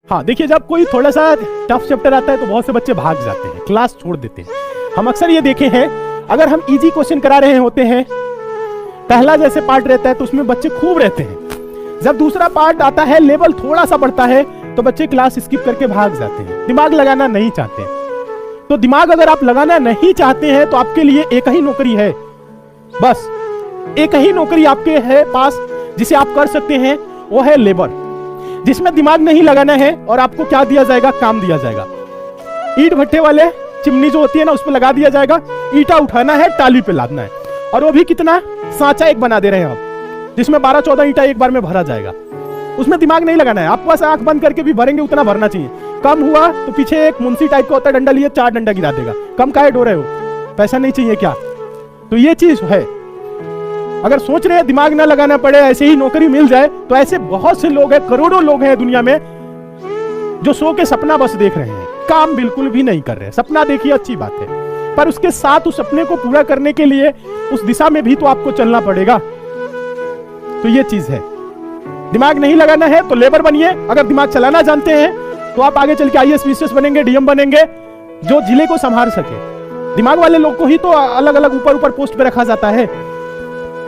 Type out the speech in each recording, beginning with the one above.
हाँ देखिए, जब कोई थोड़ा सा टफ चैप्टर आता है तो बहुत से बच्चे भाग जाते हैं, क्लास छोड़ देते हैं। हम अक्सर ये देखे हैं, अगर हम इजी क्वेश्चन करा रहे होते हैं, पहला जैसे पार्ट रहता है तो उसमें बच्चे खूब रहते हैं। जब दूसरा पार्ट आता है, लेवल थोड़ा सा बढ़ता है, तो बच्चे क्लास स्किप करके भाग जाते हैं, दिमाग लगाना नहीं चाहते। तो दिमाग अगर आप लगाना नहीं चाहते हैं तो आपके लिए एक ही नौकरी है, बस एक ही नौकरी आपके है पास जिसे आप कर सकते हैं, वो है लेबर, जिसमें दिमाग नहीं लगाना है। और आपको क्या दिया जाएगा? काम दिया जाएगा। ईंट भट्टे वाले चिमनी जो होती है ना, उस पर लगा दिया जाएगा, ईंटा उठाना है, टाली पे लादना है। और वो भी कितना? सांचा एक बना दे रहे हैं आप, जिसमें 12-14 ईंटा एक बार में भरा जाएगा। उसमें दिमाग नहीं लगाना है, आपको बस आंख बंद करके भी भरेंगे उतना भरना चाहिए। कम हुआ तो पीछे एक मुंशी टाइप का होता है, डंडा लिए 4 डंडा गिरा देगा। कम काहे डो रहे हो? पैसा नहीं चाहिए क्या? तो ये चीज है। अगर सोच रहे हैं दिमाग ना लगाना पड़े, ऐसे ही नौकरी मिल जाए, तो ऐसे बहुत से लोग हैं, करोड़ों लोग हैं दुनिया में, जो सो के सपना बस देख रहे हैं, काम बिल्कुल भी नहीं कर रहे हैं। सपना देखिए, अच्छी बात है, पर उसके साथ उस सपने को पूरा करने के लिए उस दिशा में भी तो आपको चलना पड़ेगा। तो ये चीज है, दिमाग नहीं लगाना है तो लेबर बनिए। अगर दिमाग चलाना जानते हैं तो आप आगे चल के IAS PCS बनेंगे, DM बनेंगे, जो जिले को संभाल सके। दिमाग वाले लोग को ही तो अलग अलग ऊपर पोस्ट पे रखा जाता है।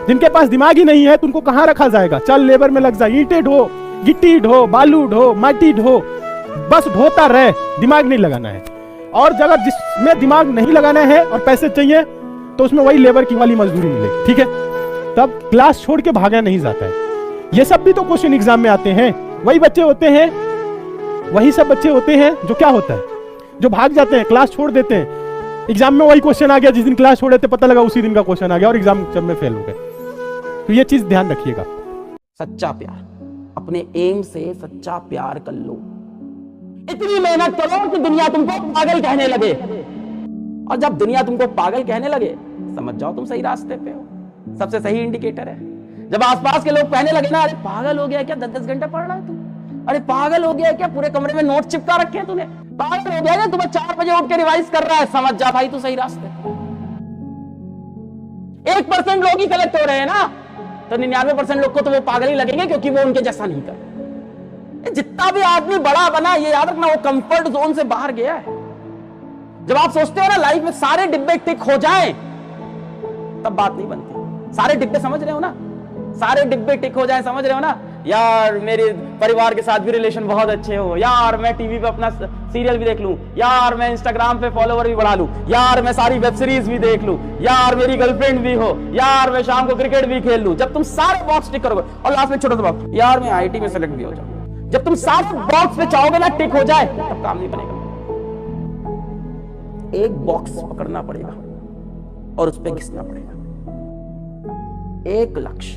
जिनके पास दिमाग ही नहीं है तो उनको कहां रखा जाएगा? चल लेबर में लग जा, ईंटें ढो, गिट्टी ढो, बालू ढो, माटी ढो, बस ढोता रहे, दिमाग नहीं लगाना है। और जगह जिसमें दिमाग नहीं लगाना है और पैसे चाहिए, तो उसमें वही लेबर की वाली मजदूरी मिले, ठीक है? तब क्लास छोड़ के भागा नहीं जाता है। ये सब भी तो क्वेश्चन एग्जाम में आते हैं। वही बच्चे होते हैं, वही सब बच्चे होते हैं जो क्या होता है, जो भाग जाते हैं, क्लास छोड़ देते हैं। एग्जाम में वही क्वेश्चन आ गया, जिस दिन क्लास छोड़े थे पता लगा उसी दिन का क्वेश्चन आ गया और एग्जाम जब में फेल हो गए। तो ये चीज ध्यान रखिएगा। सच्चा प्यार, अपने एम से सच्चा प्यार कर लो। इतनी मेहनत करो कि दुनिया तुमको पागल कहने लगे, और जब दुनिया तुमको पागल कहने लगे, समझ जाओ तुम सही रास्ते पे हो। सबसे सही इंडिकेटर है जब आसपास के लोग कहने लगे ना, अरे पागल हो गया क्या, 10-10 घंटे पढ़ रहा है तू, अरे पागल हो गया क्या, पूरे कमरे में नोट चिपका रखे हैं तूने, पागल हो गया क्या, तुम्हें 4 बजे उठ के रिवाइज कर रहा है, समझ जा भाई तू सही रास्ते। 1% लोग ही कलेक्ट हो रहे हैं ना, तो 99% लोग को तो वो पागल ही लगेंगे, क्योंकि वो उनके जैसा नहीं कर। जितना भी आदमी बड़ा बना, ये याद रखना, वो कंफर्ट जोन से बाहर गया है। जब आप सोचते हो ना लाइफ में सारे डिब्बे टिक हो जाएं, तब बात नहीं बनती। सारे डिब्बे समझ रहे हो ना, सारे डिब्बे टिक हो जाएं, समझ रहे हो ना? यार मेरे परिवार के साथ भी रिलेशन बहुत अच्छे हो, यार मैं टीवी पे अपना सीरियल भी देख लूं, यार मैं इंस्टाग्राम पे फॉलोवर भी बढ़ा लूं, यार मैं सारी वेब सीरीज भी देख लूं, यार मेरी गर्लफ्रेंड भी हो, यार मैं शाम को क्रिकेट भी खेल लूं। जब तुम सारे बॉक्स टिक करोगे, और लास्ट में छोटा सा बॉक्स, यार मैं IIT में सेलेक्ट भी हो जाऊं, जब तुम सारे बॉक्स पे चाहोगे ना टिक हो जाए, तब काम नहीं बनेगा। एक बॉक्स पकड़ना पड़ेगा और उस पर घिसना पड़ेगा। एक लक्ष्य,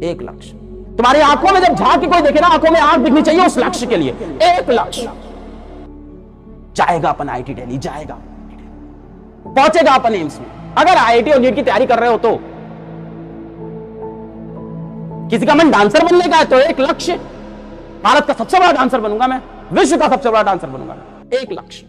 एक लक्ष्य। तुम्हारी आंखों में जब झांक के कोई देखे ना, आंखों में आंख दिखनी चाहिए उस लक्ष्य के लिए। एक लक्ष्य, जाएगा अपन IIT दिल्ली, जाएगा, पहुंचेगा अपन एम्स में। अगर IIT और नीट की तैयारी कर रहे हो तो किसी का मन डांसर बनने का है, तो एक लक्ष्य, भारत का सबसे बड़ा डांसर बनूंगा मैं, विश्व का सबसे बड़ा डांसर बनूंगा मैं, एक लक्ष्य।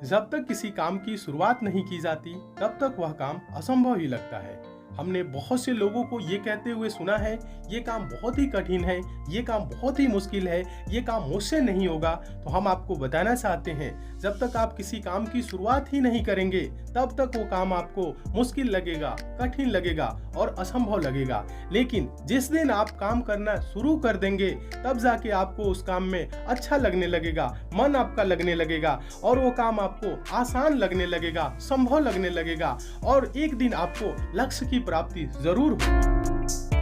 जब तक किसी काम की शुरुआत नहीं की जाती, तब तक वह काम असंभव ही लगता है। हमने बहुत से लोगों को ये कहते हुए सुना है, ये काम बहुत ही कठिन है, ये काम बहुत ही मुश्किल है, ये काम मुझसे नहीं होगा। तो हम आपको बताना चाहते हैं, जब तक आप किसी काम की शुरुआत ही नहीं करेंगे, तब तक वो काम आपको मुश्किल लगेगा, कठिन लगेगा और असंभव लगेगा। लेकिन जिस दिन आप काम करना शुरू कर देंगे, तब जाके आपको उस काम में अच्छा लगने लगेगा, मन आपका लगने लगेगा, और वो काम आपको आसान लगने लगेगा, संभव लगने लगेगा, और एक दिन आपको लक्ष्य की प्राप्ति जरूर होगी।